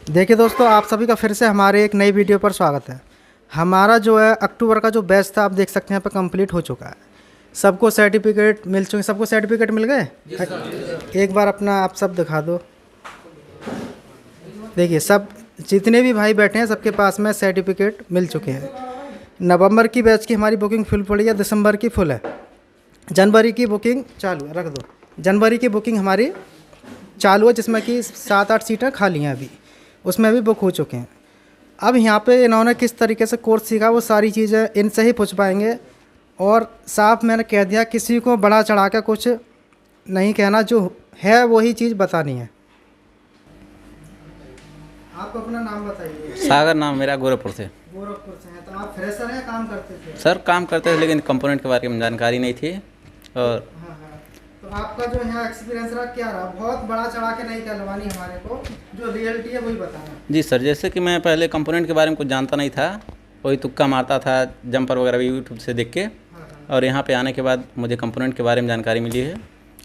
देखिए दोस्तों, आप सभी का फिर से हमारे एक नई वीडियो पर स्वागत है। हमारा जो है अक्टूबर का जो बैच था, आप देख सकते हैं यहाँ पर कंप्लीट हो चुका है। सबको सर्टिफिकेट मिल चुके, सबको सर्टिफिकेट मिल गए। एक बार अपना आप सब दिखा दो। देखिए, सब जितने भी भाई बैठे हैं सबके पास में सर्टिफिकेट मिल चुके हैं। नवंबर की बैच की हमारी बुकिंग फुल पड़ी है, दिसंबर की फुल है, जनवरी की बुकिंग चालू है। रख दो। जनवरी की बुकिंग हमारी चालू है, जिसमें कि 7-8 सीटें खाली हैं अभी, उसमें भी बुक हो चुके हैं। अब यहाँ पे इन्होंने किस तरीके से कोर्स सीखा वो सारी चीज़ें इनसे ही पूछ पाएंगे। और साफ मैंने कह दिया, किसी को बड़ा चढ़ा के कुछ नहीं कहना, जो है वही चीज़ बतानी है। आप अपना नाम बताइए। सागर नाम मेरा, गोरखपुर से। गोरखपुर से हैं तो आप फ्रेशर हैं, काम करते थे? सर काम करते थे, लेकिन कंपोनेंट के बारे में जानकारी नहीं थी। और हाँ, तो आपका जो यहाँ एक्सपीरियंस रहा क्या रहा? बहुत बड़ा चढ़ा के नहीं कहलवानी, हमारे को जो रियलिटी है वही बताना। जी सर, जैसे कि मैं पहले कंपोनेंट के बारे में कुछ जानता नहीं था, वही तुक्का मारता था जंपर वगैरह भी यूट्यूब से देख के। और यहाँ पे आने के बाद मुझे कंपोनेंट के बारे में जानकारी मिली है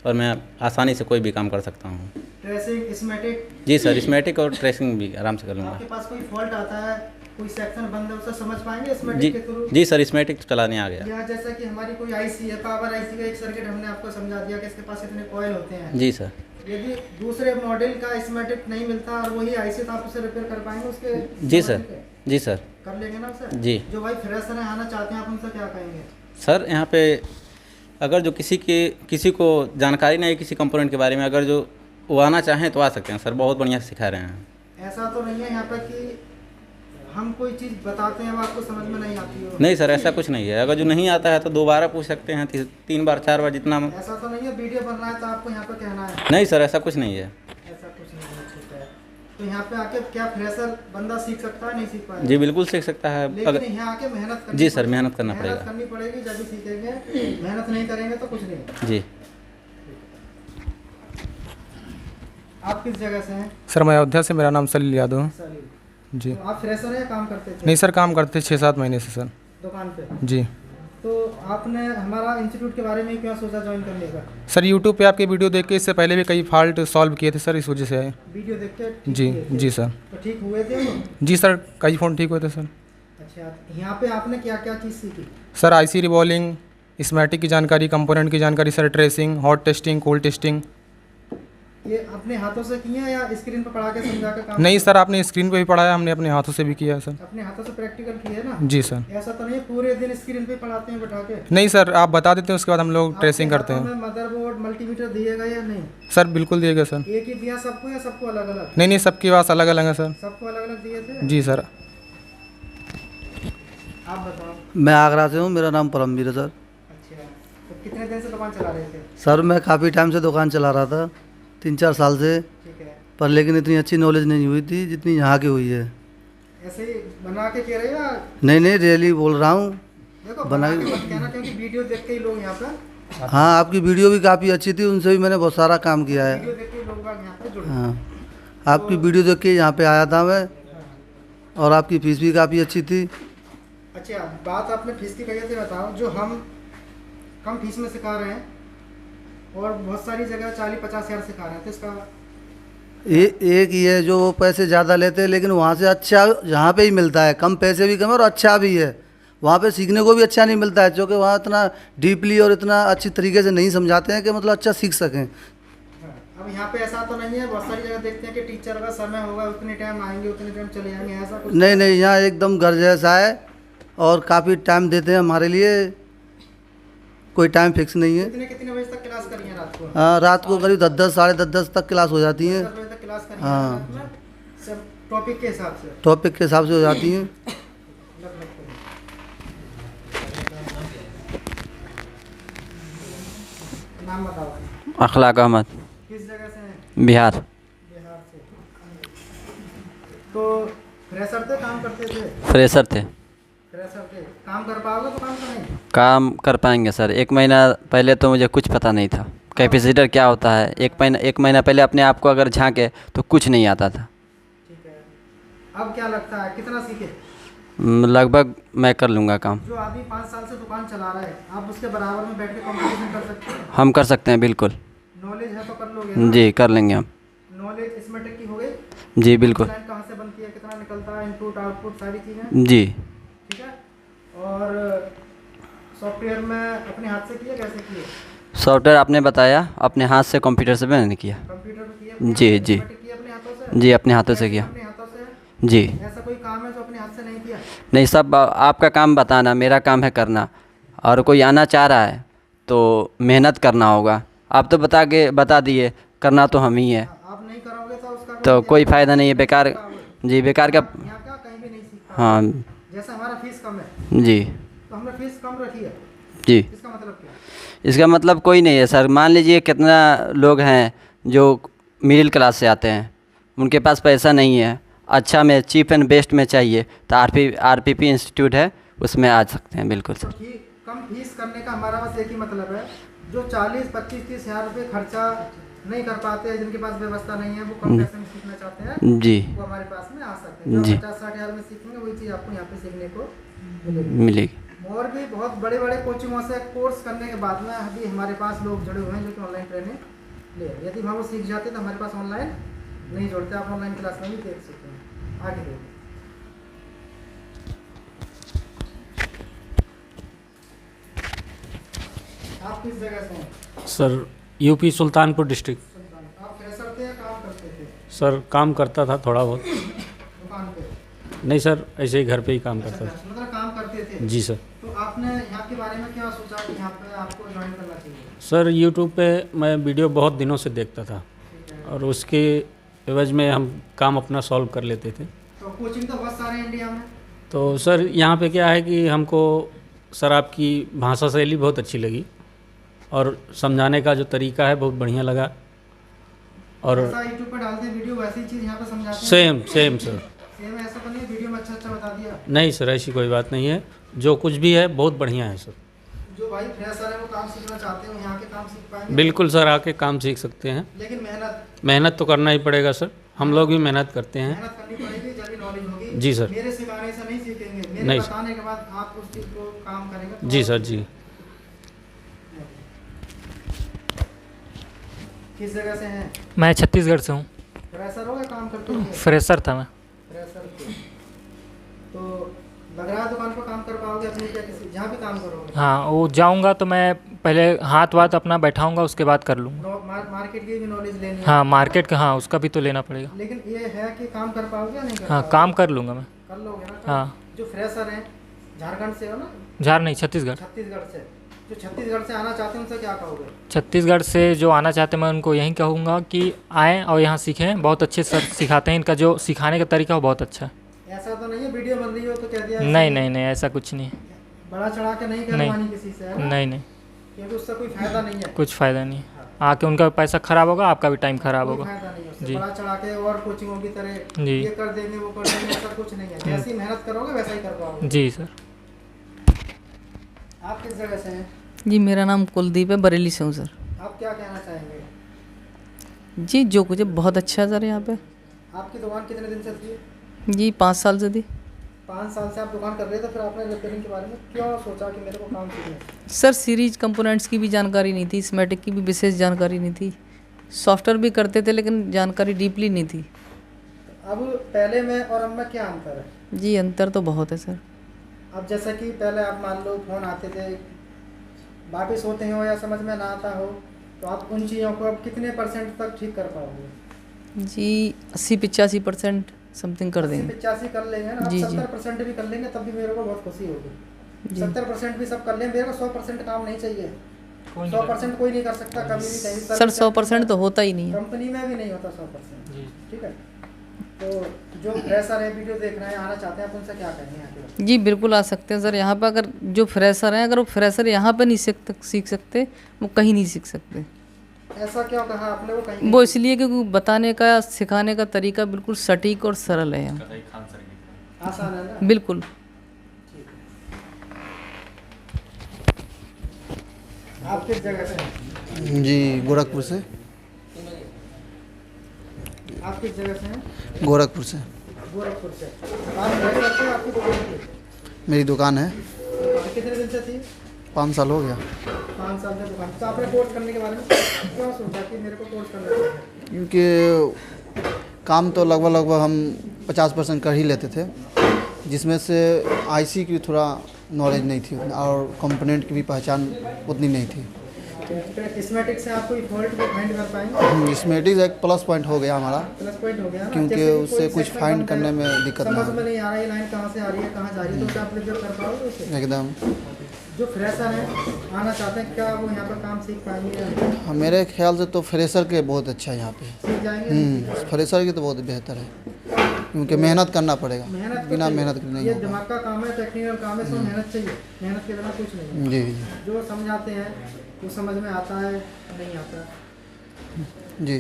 और मैं आसानी से कोई भी काम कर सकता हूँ। ट्रेसिंग, स्मेटिक? जी सर, स्मेटिक और ट्रेसिंग भी आराम से कर लूँगा। आपके पास कोई फॉल्ट आता है, कोई सेक्शन बंद है, उसे समझ पाएंगे जी स्मेटिक के थ्रू? जी सर, स्मेटिक चलाने आ गया। या जैसा कि हमारी कोई आईसी है, पावर आईसी का एक सर्किट हमने आपको समझा दिया कि इसके पास इतने कॉइल होते हैं। जी सर। यदि दूसरे मॉडल का स्मेटिक नहीं मिलता और वही आईसी, तो आप उसे रिपेयर कर पाएंगे उसके? जी सर। जी सर, कर लेंगे ना उसे? जी। जो भाई फ्रेशर है, आना चाहते हैं, आप उनसे क्या कहेंगे? सर यहाँ पे अगर जो किसी को जानकारी नहीं है किसी कंपोनेंट के बारे में, अगर जो वो आना चाहें तो आ सकते हैं सर, बहुत बढ़िया से सिखा रहे हैं। ऐसा तो नहीं है यहाँ पर कि हम कोई चीज़ बताते हैं वो आपको समझ में नहीं आती हो? नहीं सर, ऐसा कुछ नहीं है। अगर जो नहीं आता है तो दोबारा पूछ सकते हैं, 3 बार 4 बार जितना। ऐसा तो नहीं है वीडियो बन रहा है तो आपको यहाँ पर कहना है? नहीं सर, ऐसा कुछ नहीं है। ऐसा कुछ नहीं है, ठीक है। तो यहाँ पे आके क्या फ्रेशर बंदा सीख सकता है, नहीं सीख पाएगा? जी बिल्कुल सीख सकता है, लेकिन अगर यहाँ आके मेहनत करनी। जी सर, मेहनत करना पड़ेगा। मेहनत करनी पड़ेगी जब भी सीखेंगे। मेहनत नहीं करेंगे तो कुछ नहीं। जी। आप किस जगह से हैं? सर मैं अयोध्या से, मेरा नाम सलील यादव है। सलील जी। तो आप फ्रेशर हैं या काम करते थे? नहीं सर, काम करते 6-7 महीने से सर। दुकान पे? जी। तो आपने हमारा इंस्टीट्यूट के बारे में क्यों सोचा ज्वाइन करने का? सर यूट्यूब पे आपके वीडियो देख के इससे पहले भी कई फॉल्ट सॉल्व किए थे सर, इस वजह से आए। वीडियो देख के ठीक जी हुए थे? जी सर। तो ठीक हुए थे वो? जी सर, कई फ़ोन ठीक हुए थे सर। अच्छा, यहाँ पे आपने क्या क्या चीज़ सीखी? सर आईसी रिवॉल्विंग, स्मेटिक की जानकारी, कंपोनेंट की जानकारी sir, tracing, hot testing, cold testing. ये अपने हाथों से किए हैं या स्क्रीन पर पढ़ा के समझा कर काम? नहीं सर, आपने स्क्रीन पे भी पढ़ाया, हमने अपने हाथों से भी किया है सर। अपने हाथों से प्रैक्टिकल किए ना? जी सर। ऐसा तो नहीं है पूरे दिन स्क्रीन पे पढ़ाते हैं बैठा के? नहीं सर, आप बता देते हैं, उसके बाद हम लोग ट्रेसिंग करते हैं। मदरबोर्ड, मल्टीमीटर दिएगा या नहीं? सर बिल्कुल दिएगा सर। एक ही दिया सबको या सबको अलग अलग? नहीं नहीं, सबके पास अलग अलग है सर। सबको अलग अलग दिए थे? जी सर। आप बताओ। मैं आगरा से हूँ, मेरा नाम परमवीर है सर। अच्छा, तो कितने दिन से दुकान चला रहे थे? सर मैं काफ़ी टाइम से दुकान चला रहा था, 3-4 साल से, ठीक है। पर लेकिन इतनी अच्छी नॉलेज नहीं हुई थी जितनी यहाँ की हुई है। ऐसे ही बना के कह रहे हो या? नहीं नहीं, रियली बोल रहा हूँ। देखो, बना बना के मत कहना, क्योंकि वीडियो देख के ही लोग यहाँ पर। हाँ, आपकी वीडियो भी काफ़ी अच्छी थी, उनसे भी मैंने बहुत सारा काम किया है। वीडियो देख के लोग बाग यहाँ पे जुड़े। हाँ, आपकी वीडियो देख के यहाँ पे आया था मैं, और आपकी फीस भी काफ़ी अच्छी थी। अच्छा, बात आपने फीस की कही थी, बताओ। जो हम कम फीस में सिखा रहे हैं और बहुत सारी जगह 40-50 हज़ार सिखा रहे हैं, तो इसका एक ही है जो वो पैसे ज़्यादा लेते हैं, लेकिन वहाँ से अच्छा यहाँ पे ही मिलता है, कम पैसे भी कम और अच्छा भी है। वहाँ पे सीखने को भी अच्छा नहीं मिलता है, क्योंकि वहाँ इतना डीपली और इतना अच्छी तरीके से नहीं समझाते हैं कि मतलब अच्छा सीख सकें। अब यहाँ पे ऐसा तो नहीं है, बहुत सारी जगह देखते हैं कि टीचर का समय होगा, उतने टाइम आएंगे उतने टाइम चले जाएंगे, ऐसा कुछ? नहीं नहीं, यहाँ एकदम घर जैसा है और काफ़ी टाइम देते हैं हमारे लिए, कोई टाइम फिक्स नहीं है। कितने बजे तक क्लास करी है रात को? हाँ, रात को करीब 10 साढ़े 10 तक क्लास हो जाती है। 10 बजे तक क्लास करी है हाँ। रात में? सब टॉपिक के हिसाब से? टॉपिक के हिसाब से हो जाती हैं। नाम बताओ। अखलाक अहमद, किस जगह से हैं? बिहार। बिहार से। तो फ्रेशर थे, काम करते थे? फ्रेशर थे। फ्रेशर थे, काम कर पाओगे तो काम का नहीं? काम कर पाएंगे सर। 1 महीना पहले तो मुझे कुछ पता नहीं था कैपेसिटर क्या होता है। 1 महीना पहले अपने आप को अगर झांके तो कुछ नहीं आता था। ठीक है। अब क्या लगता है कितना सीखे? लगभग मैं कर लूँगा काम। जो आदमी 5 साल से दुकान चला रहा है, आप उसके बराबर में बैठ के कंपटीशन कर सकते हैं? हम कर सकते हैं, बिल्कुल। नॉलेज है तो कर लोगे ना? जी कर लेंगे हम। नॉलेज इसमें टेक की हो गई? जी बिल्कुल। कहाँ से बनती है, कितना निकलता है, इनपुट आउटपुट सारी चीज़ें, जी। ठीक है। और सॉफ्टवेयर में अपने हाथ से किए, कैसे किए? सॉफ्टवेयर आपने बताया अपने हाथ से कंप्यूटर से मैंने किया। कंप्यूटर पे किए, जी जी किए अपने हाथों से? जी, अपने हाथों से किया। अपने हाथों से? जी। ऐसा कोई काम है जो अपने हाथ से नहीं किया? नहीं, सब आपका काम बताना, मेरा काम है करना। और कोई आना चाह रहा है तो मेहनत करना होगा। आप तो बता दिए, करना तो हम ही है, आप नहीं करोगे तो उसका तो कोई फ़ायदा नहीं है, बेकार। जी, बेकार का। यहाँ का कहीं भी नहीं सीख पाओगे। हाँ जैसे हमारा फीस कम है जी तो हमने फीस कम रखी है, जी। इसका मतलब क्या है? इसका मतलब कोई नहीं है सर। मान लीजिए कितना लोग हैं जो मिडिल क्लास से आते हैं, उनके पास पैसा नहीं है, अच्छा में चीप एंड बेस्ट में चाहिए, तो आरपीपी इंस्टीट्यूट है, उसमें आ सकते हैं। बिल्कुल तो सर। कम फीस करने का हमारा बस एक ही मतलब है, जो 40, 25, 30 हज़ार रुपये खर्चा नहीं कर पाते हैं, जिनके पास व्यवस्था नहीं है, वो कम पैसे में सीखना चाहते हैं, जी वो हमारे पास में आ सकते हैं। जो जी। 50-60 हज़ार में सीखेंगे वही चीज़ आपको यहाँ पे सीखने को मिलेगी। मिलेगी। और भी बहुत बड़े बड़े कोचिंगों से कोर्स करने के बाद में अभी हमारे पास लोग जुड़े हुए हैं जो कि ऑनलाइन ट्रेनिंग ले। यदि हम वो सीख जाते तो हमारे पास ऑनलाइन नहीं जुड़ते, आप ऑनलाइन क्लास में भी देख सकते हैं। आगे देखिए, आप किस जगह से हैं? Sir UP Sultanpur district. आप फ्रेशर थे या काम करते थे सर काम करता था थोड़ा बहुत। दुकान पे? नहीं सर, ऐसे ही घर पे ही काम करता था। मतलब काम करते थे? जी सर। तो आपने यहाँ के बारे में क्या सोचा कि यहाँ पे आपको ज्वाइन करना चाहिए? सर यूट्यूब पे मैं वीडियो बहुत दिनों से देखता था और उसके एवज में हम काम अपना सॉल्व कर लेते थे। तो कोचिंग तो बहुत सारे हैं इंडिया में। तो सर यहाँ पे क्या है कि हमको सर आपकी भाषा शैली बहुत अच्छी लगी और समझाने का जो तरीका है बहुत बढ़िया लगा। और ऐसा यूट्यूब पर डालते हैं वीडियो, वैसी चीज़ यहाँ पे समझाते हैं? Same sir. सेम ऐसा तो नहीं है वीडियो में अच्छा बता दिया? नहीं सर, ऐसी कोई बात नहीं है, जो कुछ भी है बहुत बढ़िया है सर। जो भाई फ्रेशर है वो काम सीखना चाहते हैं, यहाँ के काम सीख पाएंगे? बिल्कुल सर, आके काम सीख सकते हैं। लेकिन मेहनत तो करना ही पड़ेगा सर, हम लोग भी मेहनत करते हैं। मेहनत करनी पड़ेगी, जब नॉलेज होगी। जी सर। मेरे सिखाने से नहीं सीखेंगे, मेरे नहीं बताने के बाद आप उस चीज़ को काम करेंगे तो जी सर जी। किस जगह से हैं? मैं छत्तीसगढ़ से हूँ। फ्रेशर हो या काम करते हो? फ्रेशर था मैं। फ्रेशर थे। तो लग रहा है दुकान पर काम कर पाओगे अपने, क्या किसी जहाँ भी काम करोगे? हाँ, वो जाऊँगा तो मैं पहले हाथ वाथ अपना बैठाऊँगा, उसके बाद कर लूँगा। मार्केट की भी नॉलेज लेनी है। हाँ, मार्केट का, हाँ उसका भी तो लेना पड़ेगा। लेकिन ये है कि काम कर पाओगे या नहीं कर हाँ, पाओगे? काम कर लूँगा मैं। कर लोगे ना? हाँ। जो फ्रेशर हैं, झारखंड से हो ना? झार नहीं, छत्तीसगढ़। छत्तीसगढ़ से। जो छत्तीसगढ़ से आना चाहते हैं उनसे क्या कहोगे? छत्तीसगढ़ से जो आना चाहते हैं मैं उनको यही कहूँगा कि आएँ और यहाँ सीखें, बहुत अच्छे सर सिखाते हैं, इनका जो सिखाने का तरीका वो बहुत अच्छा है। ऐसा तो नहीं है वीडियो बन रही हो तो कह दिया? नहीं, ऐसा कुछ नहीं है। बड़ा चढ़ा के नहीं करवानी किसी से, है ना? नहीं, क्योंकि उससे कोई फायदा नहीं है। कुछ फ़ायदा नहीं है। आके उनका पैसा ख़राब होगा, आपका भी टाइम ख़राब कोई होगा। फायदा नहीं है उससे। जी। बड़ा चढ़ा के और कोचिंगों की तरह जी। ये कर देंगे वो कर देंगे, ऐसा कुछ नहीं है। जैसी मेहनत करोगे वैसा ही कर पाओगे। जी सर। आप किस जगह से हैं? जी, मेरा नाम कुलदीप है, बरेली से हूँ सर। आप क्या कहना चाहेंगे? जी, जो कुछ है बहुत अच्छा है सर यहाँ पे। आपकी दुकान कितने दिन से थी? जी, 5 साल से थी। 5 साल से आप दुकान कर रहे थे, फिर आपने रिपेयरिंग के बारे में क्यों सोचा कि मेरे को काम सीखना है? सर, सीरीज कंपोनेंट्स की भी जानकारी नहीं थी, स्मेटिक की भी विशेष जानकारी नहीं थी। सॉफ्टवेयर भी करते थे लेकिन जानकारी डीपली नहीं थी। अब पहले में और अब में क्या अंतर है? जी, अंतर तो बहुत है सर। अब जैसा कि पहले आप मान लो फ़ोन आते थे, वापस होते हो या समझ में ना आता हो, तो आप उन चीज़ों को अब कितने % तक ठीक कर पाओगे? जी, 80-85% समथिंग कर देंगे। 85 कर लेंगे ना? जी, आप जी। 70% भी कर लेंगे तब भी मेरे को बहुत खुशी होगी। जी। 70% भी सब कर लेंगे, मेरे को 100% काम नहीं चाहिए। 100% कोई नहीं कर सकता कभी भी कहीं। सर, 100% तो होता ही नहीं है। कंपनी में भी नहीं होता 100%। ठीक है। तो जो फ्रेशर है, वीडियो देख रहे हैं, आना चाहते हैं, आप उनसे क्या कहेंगे यहाँ के? जी, बिल्कुल आ सकते हैं सर। यहाँ पर अगर जो फ्रेशर हैं, अगर वो फ्रेशर यहाँ पे नहीं सीख सकते, वो कहीं नहीं सीख सकते। ऐसा क्यों कहा आपने? वो कहीं वो इसलिए क्योंकि बताने का, सिखाने का तरीका बिल्कुल सटीक और सरल है यहाँ। आसान है ना? बिल्कुल। आप किस जगह से हैं? जी, गोरखपुर से। आप किस जगह से हैं? गोरखपुर से। गोरखपुर से। आप घर करते हो, आपकी दुकान की? मेरी दुकान है। दुकान कितने दिन से थी? 5 साल हो गया। 5 साल से दुकान। तो आपने कोर्स करने के बारे में क्यों सोचा कि मेरे को कोर्स करना चाहिए? क्योंकि काम तो लगभग हम 50% कर ही लेते थे, जिसमें से आईसी की थोड़ा नॉलेज नहीं थी और कंपोनेंट की भी पहचान उतनी नहीं थी। स्मेटिक से आप कोई फॉल्ट को फाइंड कर पाएंगे? स्मेटिक एक प्लस पॉइंट हो गया हमारा, प्लस पॉइंट हो गया ना, क्योंकि जैसे कि उससे कोई कुछ सेक्शन फाइंड बनता है, करने में दिक्कत ना समझ में हो। नहीं आ रहा है, ये लाइन कहाँ से आ रही है, कहाँ जा रही है, तो क्या आप रिपेयर कर पाओगे उसे? एकदम। जो फ्रेशर हैं आना चाहते हैं, क्या वो यहाँ पर काम सीख पाएंगे या नहीं? हाँ, मेरे ख्याल से तो फ्रेशर के बहुत अच्छा है यहाँ पे। सीख जाएंगे? फ्रेशर की तो बहुत बेहतर है, क्योंकि मेहनत करना पड़ेगा, मेहनत तो बिना चाहिए। मेहनत के नहीं ये होगा। दिमाग का काम है, टेक्निकल काम है, इसमें मेहनत चाहिए, मेहनत के बिना कुछ नहीं है। जी जो समझाते हैं वो समझ में आता है नहीं आता? जी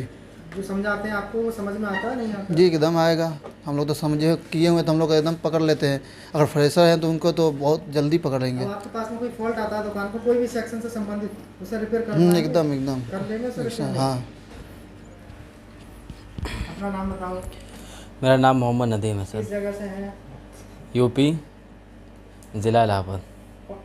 जो समझाते हैं आपको वो समझ में आता है नहीं आता? जी एकदम आएगा। हम लोग तो समझे किए हुए तो हम लोग एकदम पकड़ लेते हैं। अगर फ्रेशर हैं तो उनको तो बहुत जल्दी पकड़ेंगे। अब आपके पास में कोई फॉल्ट आता है दुकान को, कोई भी सेक्शन से संबंधित, उसे रिपेयर कर पाएंगे? एकदम एकदम कर लेंगे सर रिपेयर? हाँ। अपना नाम बताओ। मेरा नाम मोहम्मद नदीम है किस सर, जगह से हैं? यूपी, ज़िला इलाहाबाद।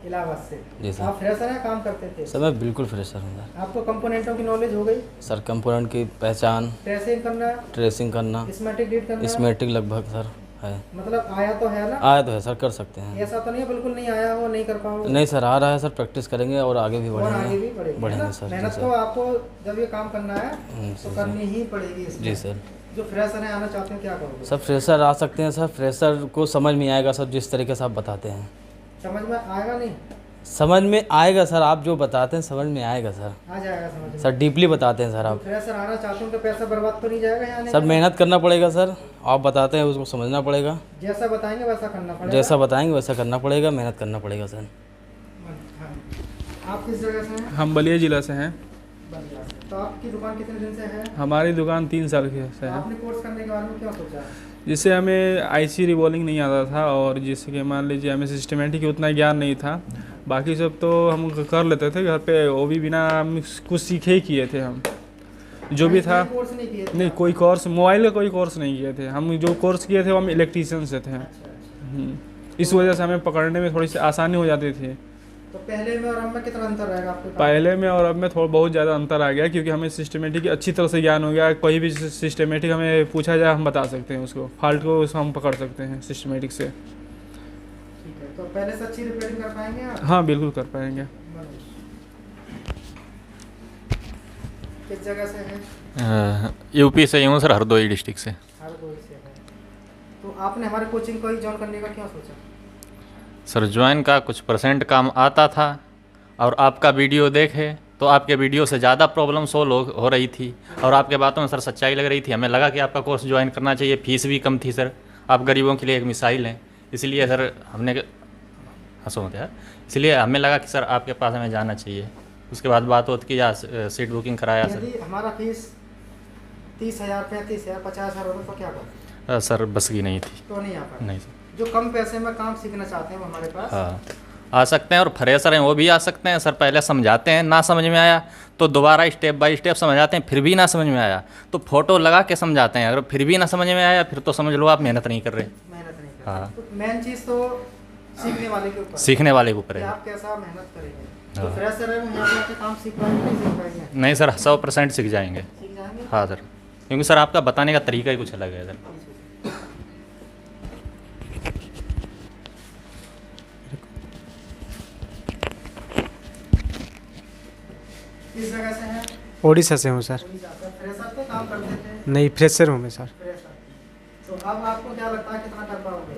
इलाहाबाद से। जी सर। आप फ्रेशर हैं, काम करते थे? सर मैं बिल्कुल फ्रेशर हूँ सर। आपको कंपोनेंटों की नॉलेज हो गई? सर कंपोनेंट की पहचान, ट्रेसिंग करना, ट्रेसिंग करना, स्मेटिक रीड करना, स्मेटिक लगभग सर है। मतलब आया तो है ना? आया तो है सर, कर सकते हैं। ऐसा तो नहीं है बिल्कुल नहीं आया हो, नहीं कर पाओगे? नहीं सर, आ रहा है सर, प्रैक्टिस करेंगे और आगे भी और आगे भी बढ़ेंगे। बढ़ेंगे है ना? सर। जी मेहनत सर। तो आपको जब ये काम करना है तो करनी ही पड़ेगी इसमें। जी सर। जो फ्रेशर हैं आना चाहते हैं, क्या करोगे? सर फ्रेशर आ सकते हैं सर, फ्रेशर को समझ में आएगा सर जिस तरीके से आप बताते हैं। समझ में आएगा नहीं? समझ में आएगा सर, आप जो बताते हैं समझ में आएगा सर। आ जाएगा समझ में। सर डीपली बताते हैं सर आप। फ्रेशर आना चाहते हैं तो पैसा बर्बाद तो नहीं जाएगा यहाँ? सर मेहनत करना पड़ेगा सर, आप बताते हैं उसको समझना पड़ेगा। जैसा बताएंगे वैसा करना पड़ेगा। जैसा बताएंगे वैसा करना पड़ेगा, मेहनत करना पड़ेगा सर। आप किस जगह से हैं? हम बलिया ज़िला से हैं। बलिया से। तो आपकी दुकान कितने दिन से है? हमारी दुकान 3 साल की से है। आपने कोर्स करने के बारे में क्यों सोचा? जिससे हमें आईसी रिवॉल्विंग नहीं आता था और जिससे कि मान लीजिए हमें सिस्टमेटिक उतना ज्ञान नहीं था। बाकी सब तो हम कर लेते थे घर पे, वो भी बिना हम कुछ सीखे ही किए थे हम। जो भी था कोर्स नहीं किए थे? नहीं, कोई कोर्स, मोबाइल का कोई कोर्स नहीं किए थे हम। जो कोर्स किए थे वो हम इलेक्ट्रीशियन से थे। इस वजह से हमें पकड़ने में थोड़ी सी आसानी हो जाती थी। तो पहले में और अब में कितना अंतर रहेगा आपके पास? पहले में और अब में थोड़ा बहुत ज़्यादा अंतर आ गया, क्योंकि हमें सिस्टमेटिक अच्छी तरह से ज्ञान हो गया। कोई भी सिस्टमेटिक हमें पूछा जाए हम बता सकते हैं, उसको फॉल्ट को हम पकड़ सकते हैं सिस्टमेटिक से। ठीक है, तो पहले से अच्छी रिपेयरिंग कर पाएंगे आप? हाँ बिल्कुल कर पाएंगे। किस जगह से हैं? यूपी से हूँ सर, हरदोई डिस्ट्रिक्ट से। हरदोई से है। तो आपने हमारे कोचिंग को ही ज्वाइन करने का क्यों सोचा? सर ज्वाइन का कुछ % काम आता था और आपका वीडियो देखे तो आपके वीडियो से ज़्यादा प्रॉब्लम सोल्व हो रही थी और आपके बातों में सर सच्चाई लग रही थी। हमें लगा कि आपका कोर्स ज्वाइन करना चाहिए। फीस भी कम थी सर, आप गरीबों के लिए एक मिसाइल हैं, इसलिए सर हमने हंसो मत यार, इसलिए हमें लगा कि सर आपके पास हमें जाना चाहिए। उसके बाद बात होती कि या सीट बुकिंग कराया सर। यदि हमारा फीस 30,000, 35,000, 50,000 होता तो क्या करते? सर बस की नहीं थी। तो नहीं आ पाए? नहीं सर। जो कम पैसे में काम सीखना चाहते हैं वो हमारे पास हाँ आ सकते हैं, और फ्रेशर हैं वो भी आ सकते हैं सर। पहले समझाते हैं, ना समझ में आया तो दोबारा स्टेप बाय स्टेप समझाते हैं, फिर भी ना समझ में आया तो फ़ोटो लगा के समझाते हैं। अगर फिर भी ना समझ में आया फिर तो समझ लो आप मेहनत नहीं कर रहे। मेहनत नहीं करते। हाँ। तो मेन चीज़ तो सीखने वाले के ऊपर, सीखने वाले के ऊपर कि है। आप कैसा मेहनत करेंगे। हाँ। तो फ्रेशर है वो यहाँ पे आके काम सीख पाएंगे नहीं सीख पाएंगे? नहीं सर 100% सीख जाएंगे। सीख जाएंगे? हाँ सर, क्योंकि सर आपका बताने का तरीका ही कुछ अलग है सर। किस जगह से हैं? ओडिशा से हूँ सर। फ्रेशर पे काम करते थे? नहीं, फ्रेशर हूँ मैं सर। फ्रेशर। तो अब आपको क्या लगता है कितना कर पाओगे?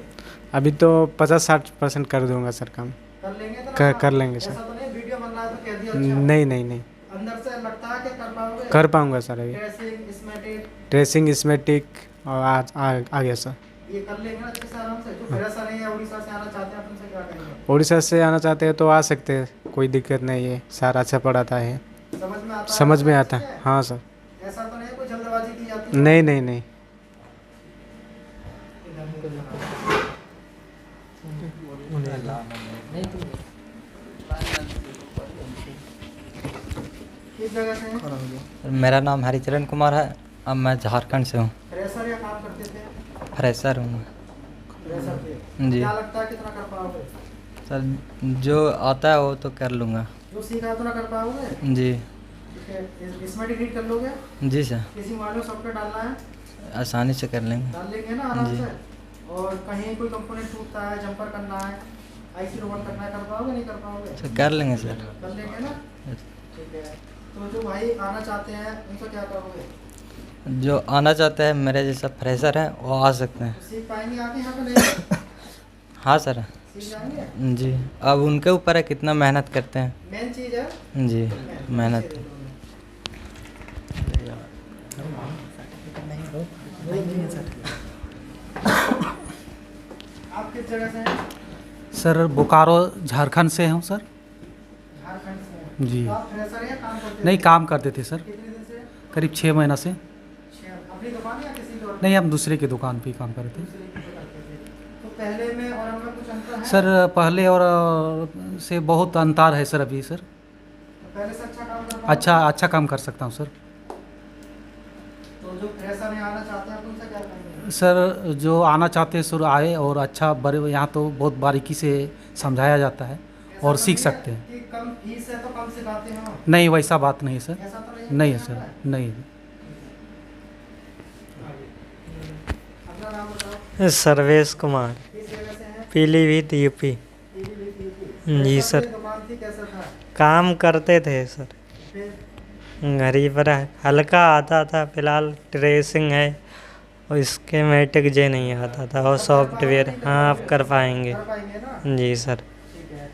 अभी तो 50-60% कर दूंगा सर काम। कर लेंगे तो कर लेंगे ऐसा सर। तो नहीं वीडियो बन रहा है तो कह दिया अच्छा? नहीं नहीं नहीं, अंदर से लगता है कि कर पाओगे? कर पाऊंगा सर। अभी ड्रेसिंग, स्मेटिक ड्रेसिंग, स्मेटिक और आ गया सर। ये कर लेंगे ना अच्छे से आराम से? जो फ्रेशर नहीं है उड़ीसा से आना चाहते हैं, अपन से क्या करेंगे? उड़ीसा से आना चाहते हैं तो आ सकते हैं, कोई दिक्कत नहीं है। सर अच्छा पढ़ाता है, समझ में आता है? समझ में आता है। हाँ सर। ऐसा तो नहीं है कोई जल्दबाजी की जाती है? नहीं नहीं नहीं। किस जगह से हैं? मेरा नाम हरिचरण कुमार है। अब मैं झारखंड से हूँ। फ्रेशर या काम करते थे? फ्रेशर हूँ मैं। फ्रेशर थे। जी। क्या लगता है कितना कर पाओगे? सर जो आता है वो तो कर लूँगा। जो सीखा है उतना कर पाओगे? जी। ठीक है, इसमें डिलीट कर लोगे? जी सर। किसी मॉडल सॉफ्टवेयर डालना है? आसानी से कर लेंगे। डाल लेंगे ना आराम जी। से। और कहीं कोई कंपोनेंट टूटता है, जंपर करना है, आईसी रोबोट करना है, कर पाओगे नहीं कर पाओगे? तो कर लेंगे सर। कर लेंगे ना, ठीक है। तो जो भाई आना चाहते हैं उनको क्या करोगे? जो आना चाहता है मेरे जैसा फ्रेशर है वो आ सकते हैं। सीख पाएंगे आगे यहाँ पे नहीं? हाँ सर। सीख जाएंगे? जी, अब उनके ऊपर है कितना मेहनत करते हैं। मेन चीज़ है जी, मेहनत। आप किस जगह से हैं? सर बोकारो झारखंड से हूँ सर। झारखंड से हैं। जी। तो आप फ्रेशर हैं या काम करते नहीं, थे? काम करते थे सर, कितने दिन से? करीब 6 महीना से। अपनी दुकान या किसी और? नहीं, हम दूसरे की दुकान पे ही काम करते हैं। दूसरे की पे करते थे। तो पहले में और अब में कुछ अंतर है? सर पहले और से बहुत अंतर है सर अभी सर। तो पहले से अच्छा काम कर पाओगे? अच्छा काम कर सकता हूँ सर। तो जो फ्रेशर यहाँ आना चाहते हैं आप उनसे क्या कहेंगे? सर जो आना चाहते हैं सर आए, और अच्छा बड़े यहाँ तो बहुत बारीकी से समझाया जाता है और सीख सकते हैं। कि कम फीस है तो कम सिखाते हो? नहीं, वैसा बात नहीं सर। ऐसा तो नहीं? नहीं है सर, नहीं। अपना नाम बताओ। सर्वेश कुमार, किस जगह से हैं? पीलीभीत यूपी। जी सर। दुकान थी, कैसा था? काम करते थे सर, फिर घर ही पर हल्का आता था। फिलहाल ट्रेसिंग है और इसके मैटिक जे नहीं आता था, और सॉफ्टवेयर। हाँ, आप कर पाएंगे? कर पाएंगे ना? जी सर। ठीक है।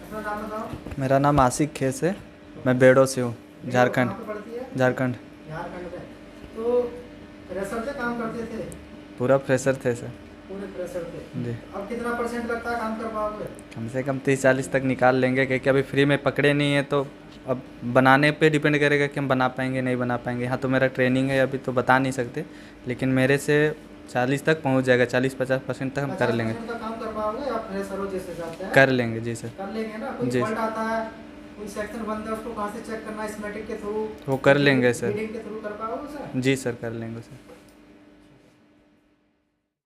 अपना नाम बताओ। मेरा नाम आशिक खेस है, मैं बेड़ो से हूँ, झारखंड। कहाँ पे पड़ती है? झारखंड। झारखंड में। तो फ्रेशर से काम करते थे? पूरा फ्रेशर थे सर। पूरे फ्रेशर थे। जी। अब कितना % लगता है काम कर पाओगे? कम से कम 30-40 तक निकाल लेंगे, क्योंकि अभी फ्री में पकड़े नहीं है, तो अब बनाने पे डिपेंड करेगा कि हम बना पाएंगे नहीं बना पाएंगे। यहाँ तो मेरा ट्रेनिंग है, अभी तो बता नहीं सकते, लेकिन मेरे से 40 तक पहुँच जाएगा। 40-50% तक हम कर लेंगे। 50% तक काम कर पाओगे आप फ्रेशर हो जिस हिसाब से? कर लेंगे जी सर। कर लेंगे ना? कोई जी। फॉल्ट आता है, कोई सेक्शन बंद है, उसको कहाँ से चेक करना है? स्मेटिक के थ्रू? वो कर लेंगे सर। रीडिंग के थ्रू कर पाओगे सर? जी सर, कर लेंगे सर।